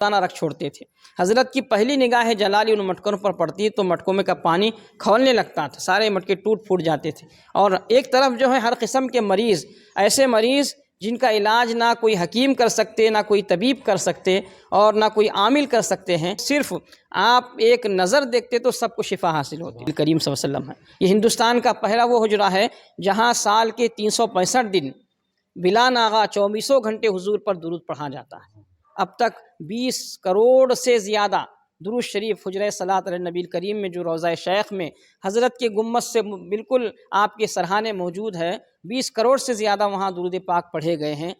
دانہ رکھ چھوڑتے تھے۔ حضرت کی پہلی نگاہ جلالی ان مٹکوں پر پڑتی تو مٹکوں میں کا پانی کھولنے لگتا تھا، سارے مٹکے ٹوٹ پھوٹ جاتے تھے۔ اور ایک طرف جو ہے ہر قسم کے مریض، ایسے مریض جن کا علاج نہ کوئی حکیم کر سکتے، نہ کوئی طبیب کر سکتے اور نہ کوئی عامل کر سکتے ہیں، صرف آپ ایک نظر دیکھتے تو سب کو شفا حاصل ہوتی۔ کریم صلی اللہ علیہ وسلم ہے یہ ہندوستان کا پہلا وہ حجرہ ہے جہاں سال کے 365 دن بلا ناغہ 24 گھنٹے حضور پر درود پڑھا جاتا ہے۔ اب تک 20 کروڑ سے زیادہ درود شریف حجرہ صلاۃ علی نبی کریم میں جو روضہ شیخ میں حضرت کے گنبد سے بالکل آپ کے سرحانے موجود ہے، 20 کروڑ سے زیادہ وہاں درود پاک پڑھے گئے ہیں۔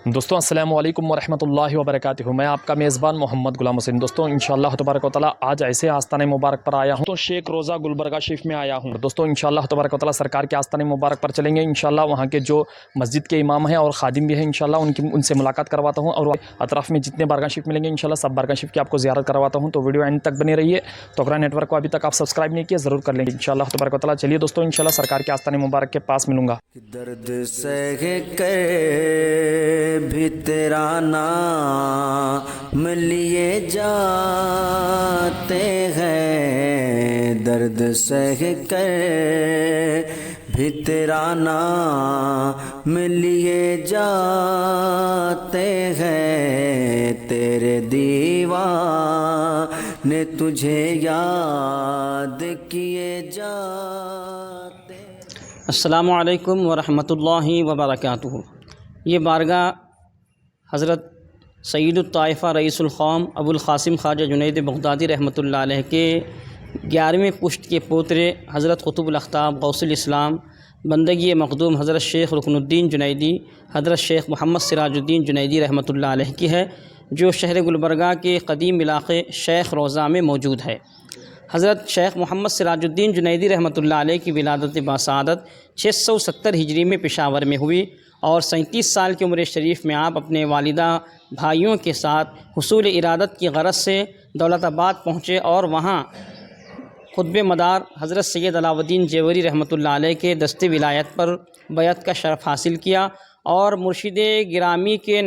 دوستوں السلام علیکم ورحمۃ اللہ وبرکاتہ، میں آپ کا میزبان محمد غلام حسین۔ دوستوں انشاءاللہ تبارک و تعالیٰ آج ایسے آستانے مبارک پر آیا ہوں تو شیخ روضہ گلبرگہ شریف میں آیا ہوں۔ دوستوں انشاءاللہ تبارک و تعالیٰ سرکار کے آستانے مبارک پر چلیں گے، انشاءاللہ وہاں کے جو مسجد کے امام ہیں اور خادم بھی ہیں انشاءاللہ ان سے ملاقات کرواتا ہوں، اور اطراف میں جتنے بارگاہ شریف ملیں گے انشاءاللہ سب بارگاہ شریف کی آپ کو زیارت کرواتا ہوں۔ تو ویڈیو اینڈ تک بنے رہیے۔ تو اگر نیٹ ورک کو ابھی تک آپ سبسکرائب نہیں کیا ضرور کر لیں گے انشاءاللہ تبارک و تعالیٰ۔ چلیے دوستوں انشاءاللہ سرکار کے آستانے مبارک کے پاس ملوں گا۔ درد سہ کر بھی تیرا نام لیے جاتے ہیں، درد سہ کر بھی تیرا نام لیے جاتے ہیں، تیرے دیوانے تجھے یاد کیے جاتے۔ السلام علیکم ورحمۃ اللہ وبرکاتہ۔ یہ بارگاہ حضرت سید الطائفہ رئیس القوم ابو القاسم خواجہ جنید بغدادی رحمۃ اللہ علیہ کے 11ویں پشت کے پوترے حضرت قطب الاقطاب غوث الاسلام بندگی مخدوم حضرت شیخ رکن الدین جنیدی حضرت شیخ محمد سراج الدین جنیدی رحمۃ اللہ علیہ کی ہے، جو شہر گلبرگہ کے قدیم علاقے شیخ روضہ میں موجود ہے۔ حضرت شیخ محمد سراج الدین جنیدی رحمۃ اللہ علیہ کی ولادت باسعادت 670 ہجری میں پشاور میں ہوئی، اور 37 سال کی عمر شریف میں آپ اپنے والدہ بھائیوں کے ساتھ حصول ارادت کی غرض سے دولت آباد پہنچے، اور وہاں خطب مدار حضرت سید علاء الدین جیوری رحمۃ اللہ علیہ کے دست ولایت پر بیعت کا شرف حاصل کیا، اور مرشد گرامی کے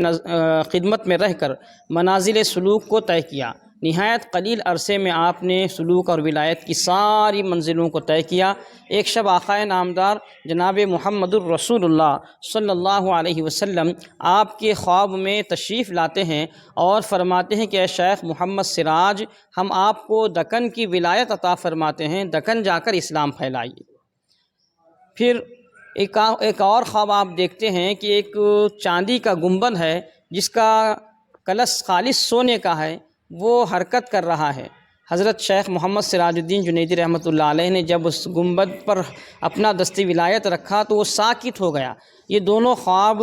خدمت میں رہ کر منازل سلوک کو طے کیا۔ نہایت قلیل عرصے میں آپ نے سلوک اور ولایت کی ساری منزلوں کو طے کیا۔ ایک شب آقائے نامدار جناب محمد الرسول اللہ صلی اللہ علیہ وسلم آپ کے خواب میں تشریف لاتے ہیں اور فرماتے ہیں کہ اے شیخ محمد سراج، ہم آپ کو دکن کی ولایت عطا فرماتے ہیں، دکن جا کر اسلام پھیلائیے۔ پھر ایک اور خواب آپ دیکھتے ہیں کہ ایک چاندی کا گنبد ہے جس کا کلش خالص سونے کا ہے، وہ حرکت کر رہا ہے۔ حضرت شیخ محمد سراج الدین جنیدی رحمۃ اللہ علیہ نے جب اس گنبد پر اپنا دست ولایت رکھا تو وہ ساکت ہو گیا۔ یہ دونوں خواب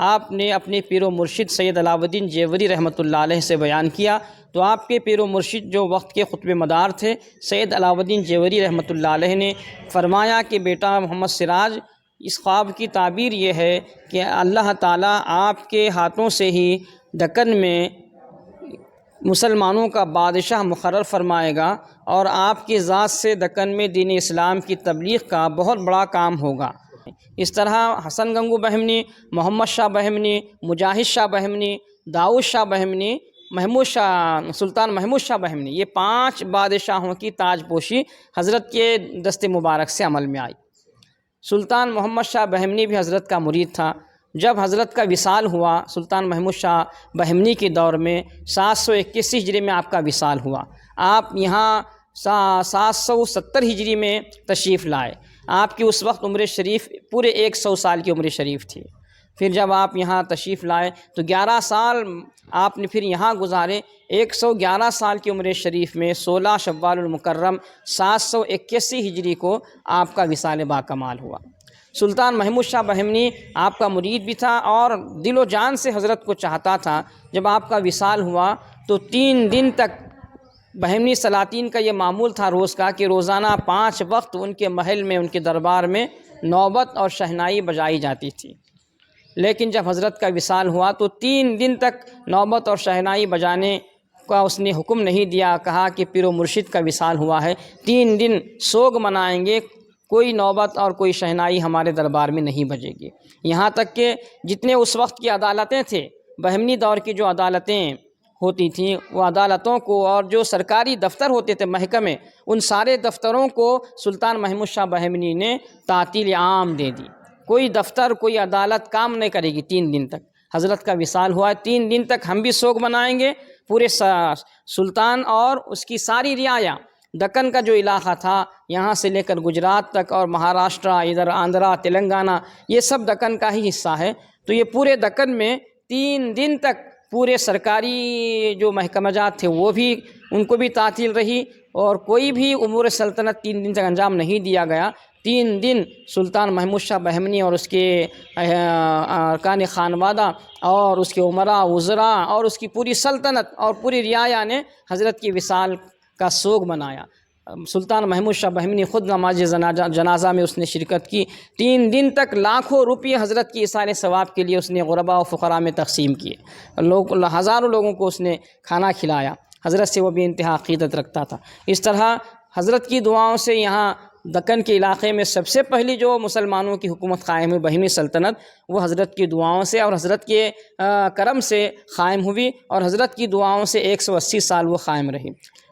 آپ نے اپنے پیر و مرشد سید علاء الدین جیوری رحمۃ اللہ علیہ سے بیان کیا، تو آپ کے پیر و مرشد جو وقت کے خطب مدار تھے سید علاء الدین جیوری رحمۃ اللہ علیہ نے فرمایا کہ بیٹا محمد سراج، اس خواب کی تعبیر یہ ہے کہ اللہ تعالیٰ آپ کے ہاتھوں سے ہی دکن میں مسلمانوں کا بادشاہ مقرر فرمائے گا، اور آپ کی ذات سے دکن میں دین اسلام کی تبلیغ کا بہت بڑا کام ہوگا۔ اس طرح حسن گنگو بہمنی، محمد شاہ بہمنی، مجاہد شاہ بہمنی، داؤد شاہ بہمنی، سلطان محمود شاہ بہمنی، یہ 5 بادشاہوں کی تاج پوشی حضرت کے دست مبارک سے عمل میں آئی۔ سلطان محمد شاہ بہمنی بھی حضرت کا مرید تھا۔ جب حضرت کا وصال ہوا سلطان محمود شاہ بہمنی کے دور میں 721 ہجری میں آپ کا وصال ہوا، آپ یہاں 770 ہجری میں تشریف لائے۔ آپ کی اس وقت عمر شریف پورے 100 سال کی عمر شریف تھی۔ پھر جب آپ یہاں تشریف لائے تو 11 سال آپ نے پھر یہاں گزارے۔ 111 سال کی عمر شریف میں 16 شوال المکرم 781 ہجری کو آپ کا وصال با کمال ہوا۔ سلطان محمود شاہ بہمنی آپ کا مرید بھی تھا اور دل و جان سے حضرت کو چاہتا تھا۔ جب آپ کا وصال ہوا تو 3 دن تک بہمنی سلاطین کا یہ معمول تھا روز کا کہ روزانہ 5 وقت ان کے محل میں، ان کے دربار میں نوبت اور شہنائی بجائی جاتی تھی۔ لیکن جب حضرت کا وصال ہوا تو 3 دن تک نوبت اور شہنائی بجانے کا اس نے حکم نہیں دیا، کہا کہ پیر و مرشد کا وصال ہوا ہے، 3 دن سوگ منائیں گے، کوئی نوبت اور کوئی شہنائی ہمارے دربار میں نہیں بجے گی۔ یہاں تک کہ جتنے اس وقت کی عدالتیں تھے، بہمنی دور کی جو عدالتیں ہوتی تھیں وہ عدالتوں کو اور جو سرکاری دفتر ہوتے تھے محکمے ان سارے دفتروں کو سلطان محمود شاہ بہمنی نے تعطیل عام دے دی. کوئی دفتر کوئی عدالت کام نہیں کرے گی 3 دن تک. حضرت کا وصال ہوا ہے 3 دن تک ہم بھی سوگ منائیں گے. پورے سلطان اور اس کی ساری رعایا دکن کا جو علاقہ تھا یہاں سے لے کر گجرات تک اور مہاراشٹرا ادھر آندھرا تلنگانہ یہ سب دکن کا ہی حصہ ہے. تو یہ پورے دکن میں 3 دن تک پورے سرکاری جو محکمہ جات تھے وہ بھی ان کو بھی تعطیل رہی اور کوئی بھی امور سلطنت 3 دن تک انجام نہیں دیا گیا. 3 دن سلطان محمود شاہ بہمنی اور اس کے ارکان خانوادہ اور اس کے امراء وزراء اور اس کی پوری سلطنت اور پوری رعایا نے حضرت کی وصال کا سوگ منایا. سلطان محمود شاہ بہمنی خود نماز جنازہ میں اس نے شرکت کی. 3 دن تک لاکھوں روپیے حضرت کی ایثار ثواب کے لیے اس نے غرباء و فقراء میں تقسیم کیے. ہزاروں لوگوں کو اس نے کھانا کھلایا. حضرت سے وہ بھی انتہا عقیدت رکھتا تھا. اس طرح حضرت کی دعاؤں سے یہاں دکن کے علاقے میں سب سے پہلی جو مسلمانوں کی حکومت قائم ہوئی بہیمی سلطنت وہ حضرت کی دعاؤں سے اور حضرت کے کرم سے قائم ہوئی اور حضرت کی دعاؤں سے 180 سال وہ قائم رہی.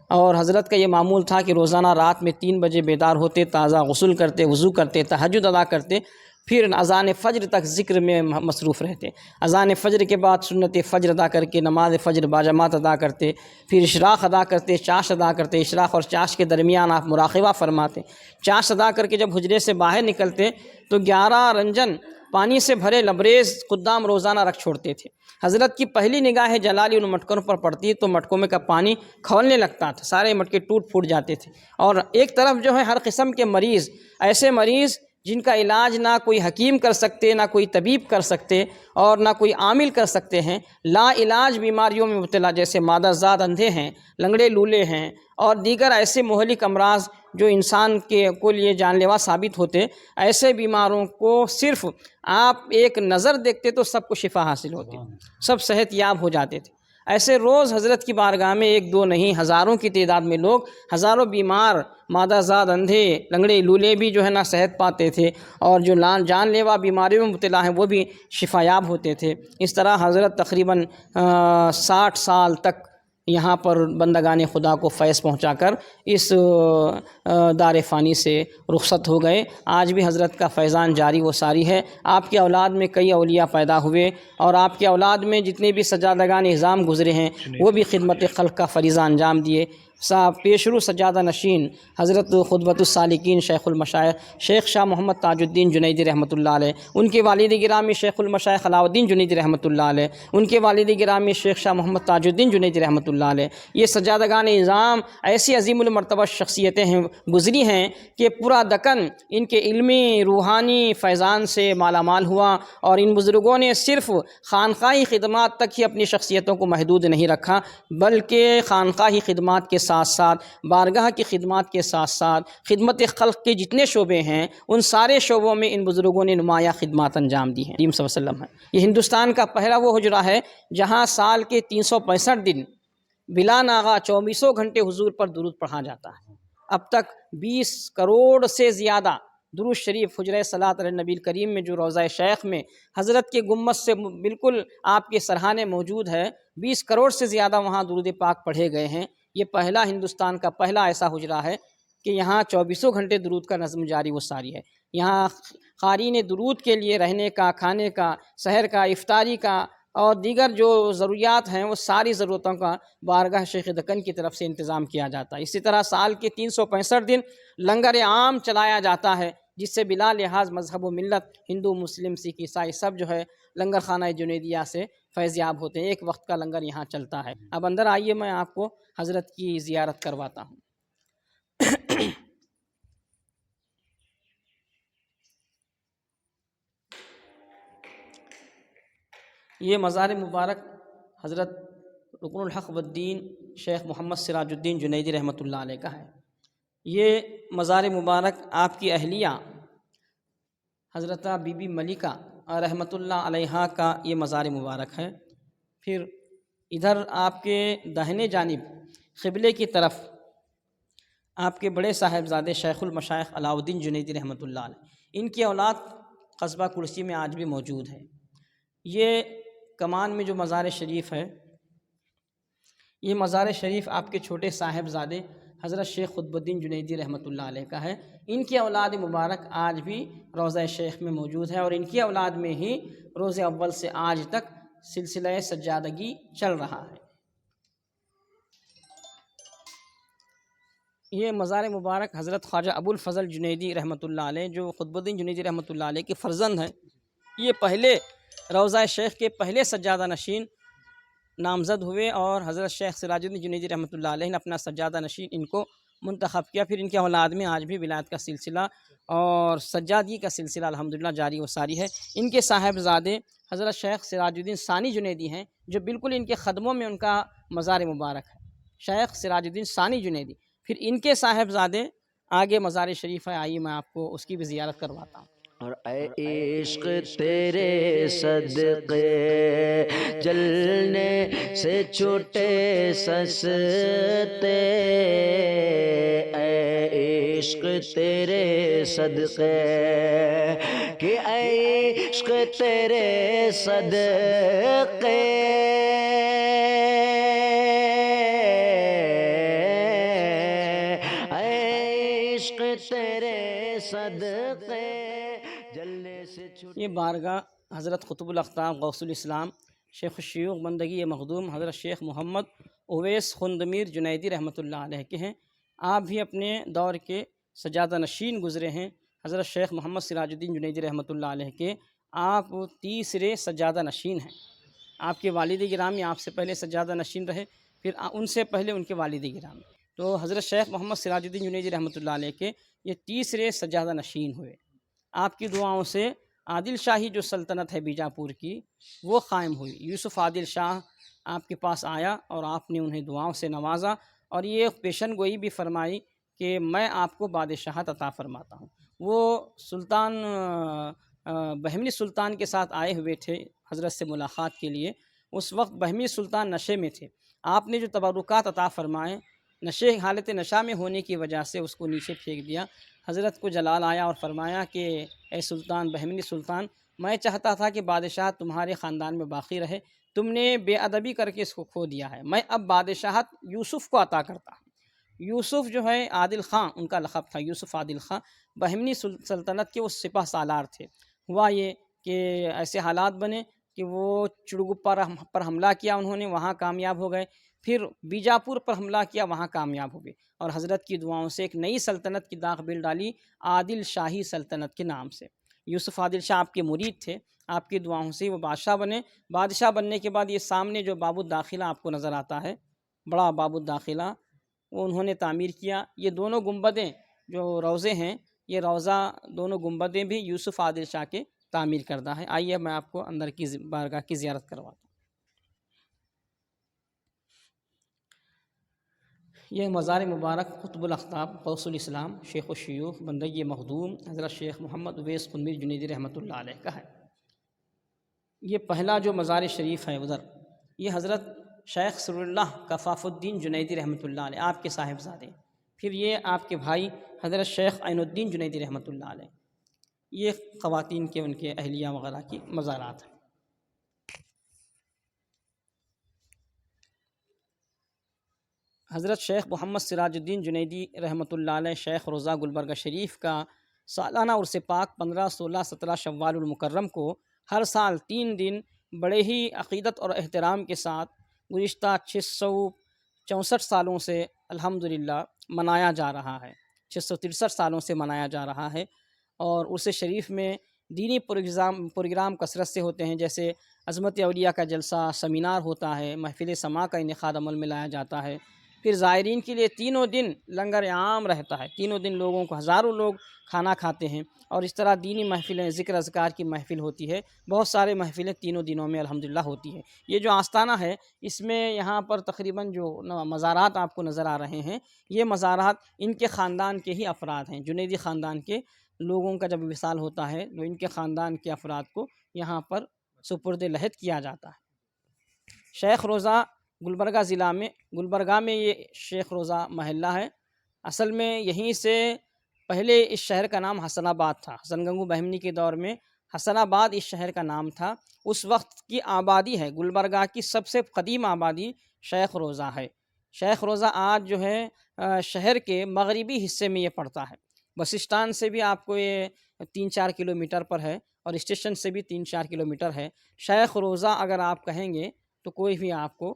اور حضرت کا یہ معمول تھا کہ روزانہ رات میں 3 بجے بیدار ہوتے, تازہ غسل کرتے, وضو کرتے, تہجد ادا کرتے, پھر اذان فجر تک ذکر میں مصروف رہتے. اذان فجر کے بعد سنت فجر ادا کر کے نماز فجر باجماعت ادا کرتے, پھر اشراق ادا کرتے, چاش ادا کرتے. اشراق اور چاش کے درمیان آپ مراقبہ فرماتے. چاش ادا کر کے جب حجرے سے باہر نکلتے تو 11 رنجن پانی سے بھرے لبریز قدام روزانہ رکھ چھوڑتے تھے. حضرت کی پہلی نگاہ جلالی ان مٹکوں پر پڑتی تو مٹکوں میں کا پانی کھولنے لگتا تھا, سارے مٹکے ٹوٹ پھوٹ جاتے تھے. اور ایک طرف جو ہے ہر قسم کے مریض, ایسے مریض جن کا علاج نہ کوئی حکیم کر سکتے, نہ کوئی طبیب کر سکتے اور نہ کوئی عامل کر سکتے ہیں, لا علاج بیماریوں میں مبتلا جیسے مادہ زاد اندھے ہیں, لنگڑے لولے ہیں اور دیگر ایسے مہلک امراض جو انسان کو لیے جان لیوا ثابت ہوتے, ایسے بیماروں کو صرف آپ ایک نظر دیکھتے تو سب کو شفا حاصل ہوتی, سب صحت یاب ہو جاتے تھے. ایسے روز حضرت کی بارگاہ میں 1 2 نہیں ہزاروں کی تعداد میں لوگ, ہزاروں بیمار مادہ زاد اندھے لنگڑے لولے بھی جو ہے نا صحت پاتے تھے اور جو جان لیوا بیماریوں میں مبتلا ہیں وہ بھی شفا یاب ہوتے تھے. اس طرح حضرت تقریباً 60 سال تک یہاں پر بندگان خدا کو فیض پہنچا کر اس دار فانی سے رخصت ہو گئے. آج بھی حضرت کا فیضان جاری و ساری ہے. آپ کے اولاد میں کئی اولیاء پیدا ہوئے اور آپ کے اولاد میں جتنے بھی سجادگان اعظام گزرے ہیں وہ بھی خدمت خلق کا فریضہ انجام دیے. پیشرو سجادہ نشین حضرت خطبۃ السالکین شیخ المشائخ شیخ شاہ محمد تاج الدین جنیدی رحمۃ اللہ علیہ, ان کے والد گرامی شیخ المشائخ علاء الدین جنیدی رحمۃ اللہ علیہ, ان کے والد گرامی شیخ شاہ محمد تاج الدین جنیدی رحمۃ اللہ علیہ, یہ سجادگان اعظام ایسی عظیم المرتبہ شخصیتیں ہیں گزری ہیں کہ پورا دکن ان کے علمی روحانی فیضان سے مالا مال ہوا. اور ان بزرگوں نے صرف خانقاہی خدمات تک ہی اپنی شخصیتوں کو محدود نہیں رکھا بلکہ خانقاہی خدمات کے ساتھ ساتھ بارگاہ کی خدمات کے ساتھ ساتھ خدمت خلق کے جتنے شعبے ہیں ان سارے شعبوں میں ان بزرگوں نے نمایاں خدمات انجام دی ہیں. نبی صلی اللہ علیہ وسلم ہے یہ ہندوستان کا پہلا وہ حجرہ ہے جہاں سال کے 365 دن بلا ناغہ 24 گھنٹے حضور پر درود پڑھا جاتا ہے. اب تک 20 کروڑ سے زیادہ درود شریف حجرہ صلاۃ علی نبی کریم میں جو روضہ شیخ میں حضرت کے گنبد سے بالکل آپ کے سرحانے موجود ہے, 20 کروڑ سے زیادہ وہاں درود پاک پڑھے گئے ہیں. یہ پہلا ہندوستان کا پہلا ایسا حجرہ ہے کہ یہاں 24 گھنٹے درود کا نظم جاری و ساری ہے. یہاں قارئین درود کے لیے رہنے کا, کھانے کا, سحر کا, افطاری کا اور دیگر جو ضروریات ہیں وہ ساری ضرورتوں کا بارگاہ شیخ دکن کی طرف سے انتظام کیا جاتا ہے. اسی طرح سال کے 365 دن لنگر عام چلایا جاتا ہے جس سے بلا لحاظ مذہب و ملت ہندو مسلم سکھ عیسائی سب جو ہے لنگر خانہ جنیدیہ سے فیض یاب ہوتے ہیں. ایک وقت کا لنگر یہاں چلتا ہے. اب اندر آئیے میں آپ کو حضرت کی زیارت کرواتا ہوں. یہ مزار مبارک حضرت رکن الحق والدین شیخ محمد سراج الدین جنیدی رحمۃ اللہ علیہ کا ہے. یہ مزار مبارک آپ کی اہلیہ حضرت بی بی ملکہ رحمۃ اللہ علیہا کا یہ مزار مبارک ہے. پھر ادھر آپ کے داہنے جانب قبلے کی طرف آپ کے بڑے صاحبزادے شیخ المشائخ علاء الدین جنیدی رحمۃ اللہ علیہ, ان کی اولاد قصبہ کرسی میں آج بھی موجود ہے. یہ کمان میں جو مزار شریف ہے یہ مزار شریف آپ کے چھوٹے صاحبزادے حضرت شیخ قطب الدین جنیدی رحمۃ اللہ علیہ کا ہے۔ ان کی اولاد مبارک آج بھی روضہ شیخ میں موجود ہے، اور ان کی اولاد میں ہی روز اول سے آج تک سلسلہ سجادگی چل رہا ہے۔ یہ مزار مبارک حضرت خواجہ ابو الفضل جنیدی رحمۃ اللہ علیہ جو قطب الدین جنیدی رحمۃ اللہ علیہ کے فرزند ہیں، یہ پہلے روضہ شیخ کے پہلے سجادہ نشین نامزد ہوئے، اور حضرت شیخ سراج الدین جنیدی رحمۃ اللہ علیہ نے اپنا سجادہ نشین ان کو منتخب کیا۔ پھر ان کے اولاد میں آج بھی ولایت کا سلسلہ اور سجادگی کا سلسلہ الحمدللہ جاری و ساری ہے۔ ان کے صاحبزادے حضرت شیخ سراج الدین ثانی جنیدی ہیں، جو بالکل ان کے قدموں میں ان کا مزار مبارک ہے، شیخ سراج الدین ثانی جنیدی۔ پھر ان کے صاحبزادے آگے مزار شریف ہے، آئیے میں آپ کو اس کی بھی زیارت کرواتا ہوں۔ اور اے عشق تیرے صدقے جلنے سے چھوٹے سستے، اے عشق تیرے صدقے کہ اے عشق تیرے صدقے، اے عشق تیرے صدقے جلنے سے چھوٹے۔ یہ بارگاہ حضرت قطب الاقطاب غوث الاسلام شیخ الشیوخ بندگی مخدوم حضرت شیخ محمد اویس خندمیر جنیدی رحمۃ اللہ علیہ کے ہیں۔ آپ بھی اپنے دور کے سجادہ نشین گزرے ہیں حضرت شیخ محمد سراج الدین جنیدی رحمۃ اللہ علیہ کے۔ آپ تیسرے سجادہ نشین ہیں۔ آپ کے والد گرامی آپ سے پہلے سجادہ نشین رہے، پھر ان سے پہلے ان کے والد گرامی، تو حضرت شیخ محمد سراج الدین جنیدی رحمۃ اللہ علیہ کے یہ تیسرے سجادہ نشین ہوئے۔ آپ کی دعاؤں سے عادل شاہی جو سلطنت ہے بیجاپور کی وہ قائم ہوئی۔ یوسف عادل شاہ آپ کے پاس آیا اور آپ نے انہیں دعاؤں سے نوازا، اور یہ پیشن گوئی بھی فرمائی کہ میں آپ کو بادشاہت عطا فرماتا ہوں۔ وہ سلطان بہمنی سلطان کے ساتھ آئے ہوئے تھے حضرت سے ملاقات کے لیے۔ اس وقت بہمنی سلطان نشے میں تھے۔ آپ نے جو تبرکات عطا فرمائے، نشے حالت نشہ میں ہونے کی وجہ سے اس کو نیچے پھینک دیا۔ حضرت کو جلال آیا اور فرمایا کہ اے سلطان بہمنی سلطان، میں چاہتا تھا کہ بادشاہت تمہارے خاندان میں باقی رہے، تم نے بے ادبی کر کے اس کو کھو دیا ہے، میں اب بادشاہت یوسف کو عطا کرتا ہوں۔ یوسف جو ہے عادل خاں ان کا لقب تھا، یوسف عادل خاں بہمنی سلطنت کے وہ سپہ سالار تھے۔ ہوا یہ کہ ایسے حالات بنے کہ وہ چڑگپا پر حملہ کیا انہوں نے، وہاں کامیاب ہو گئے، پھر بیجاپور پر حملہ کیا، وہاں کامیاب ہو گئے، اور حضرت کی دعاؤں سے ایک نئی سلطنت کی داغ بیل ڈالی عادل شاہی سلطنت کے نام سے۔ یوسف عادل شاہ آپ کے مرید تھے، آپ کی دعاؤں سے وہ بادشاہ بنے۔ بادشاہ بننے کے بعد یہ سامنے جو باب الداخلہ آپ کو نظر آتا ہے، بڑا باب الداخلہ، وہ انہوں نے تعمیر کیا۔ یہ دونوں گنبدیں جو روضے ہیں، یہ روضہ دونوں گنبدیں بھی یوسف عادل شاہ کے تعمیر کردہ ہے۔ آئیے میں آپ کو اندر کی بارگاہ کی زیارت کرواتا ہوں۔ یہ مزار مبارک قطب الاقطاب غوث الاسلام شیخ الشیوخ بندگی مخدوم حضرت شیخ محمد اویس خندمیر جنیدی رحمۃ اللہ علیہ کا ہے۔ یہ پہلا جو مزار شریف ہے ادھر، یہ حضرت شیخ سرور اللہ کفاف الدین جنیدی رحمۃ اللہ علیہ آپ کے صاحبزادے، پھر یہ آپ کے بھائی حضرت شیخ عین الدین جنیدی رحمۃ اللہ علیہ، یہ خواتین کے ان کے اہلیہ وغیرہ کی مزارات ہیں۔ حضرت شیخ محمد سراج الدین جنیدی رحمۃ اللہ علیہ شیخ روضہ گلبرگہ شریف کا سالانہ عرس پاک 15، 16، 17 شوال المکرم کو ہر سال 3 دن بڑے ہی عقیدت اور احترام کے ساتھ گزشتہ 664 سالوں سے الحمدللہ منایا جا رہا ہے، 663 سالوں سے منایا جا رہا ہے۔ اور عرس شریف میں دینی پروگرام کثرت سے ہوتے ہیں، جیسے عظمت اولیاء کا جلسہ، سیمینار ہوتا ہے، محفل سماع کا انعقاد عمل میں لایا جاتا ہے۔ پھر زائرین کے لیے تینوں دن لنگر عام رہتا ہے، تینوں دن لوگوں کو ہزاروں لوگ کھانا کھاتے ہیں، اور اس طرح دینی محفلیں، ذکر اذکار کی محفل ہوتی ہے، بہت سارے محفلیں تینوں دنوں میں الحمدللہ ہوتی ہے۔ یہ جو آستانہ ہے، اس میں یہاں پر تقریباً جو مزارات آپ کو نظر آ رہے ہیں، یہ مزارات ان کے خاندان کے ہی افراد ہیں، جنیدی خاندان کے لوگوں کا جب وصال ہوتا ہے تو ان کے خاندان کے افراد کو یہاں پر سپرد لحد کیا جاتا ہے۔ شیخ روضہ گلبرگہ ضلع میں، گلبرگہ میں یہ شیخ روضہ محلہ ہے۔ اصل میں یہیں سے پہلے اس شہر کا نام حسن آباد تھا، حسن گنگو بہمنی کے دور میں حسن آباد اس شہر کا نام تھا. اس وقت کی آبادی ہے گلبرگہ کی سب سے قدیم آبادی شیخ روضہ ہے. شیخ روضہ آج جو ہے شہر کے مغربی حصے میں یہ پڑتا ہے. بس اسٹانڈ سے بھی آپ کو یہ 3-4 کلومیٹر پر ہے اور اسٹیشن سے بھی 3-4 کلومیٹر ہے. شیخ روضہ اگر آپ کہیں گے تو کوئی بھی آپ کو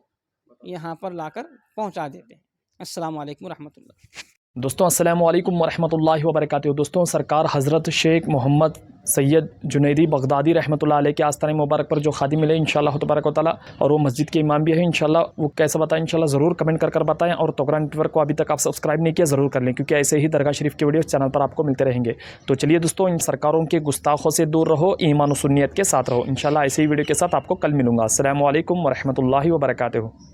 یہاں پر لا کر پہنچا دیتے ہیں. السلام علیکم ورحمۃ اللہ. دوستوں السلام علیکم ورحمۃ اللہ وبرکاتہ. دوستوں سرکار حضرت شیخ محمد سید جنیدی بغدادی رحمۃ اللہ علیہ کے آستانہ مبارک پر جو خادم ملے انشاءاللہ تبارک و تعالیٰ، اور وہ مسجد کے امام بھی ہیں انشاءاللہ، وہ کیسے بتائیں انشاءاللہ ضرور کمنٹ کر بتائیں. اور توغرا نیٹ ورک کو ابھی تک آپ سبسکرائب نہیں کیا ضرور کر لیں، کیونکہ ایسے ہی درگاہ شریف کے ویڈیوز چینل پر آپ کو ملتے رہیں گے. تو چلیے دوستوں، ان سرکاروں کے گستاخوں سے دور رہو، ایمان و سنیت کے ساتھ رہو. انشاءاللہ ایسے ہی ویڈیو کے ساتھ آپ کو کل ملوں گا. السلام علیکم ورحمۃ اللہ وبرکاتہ.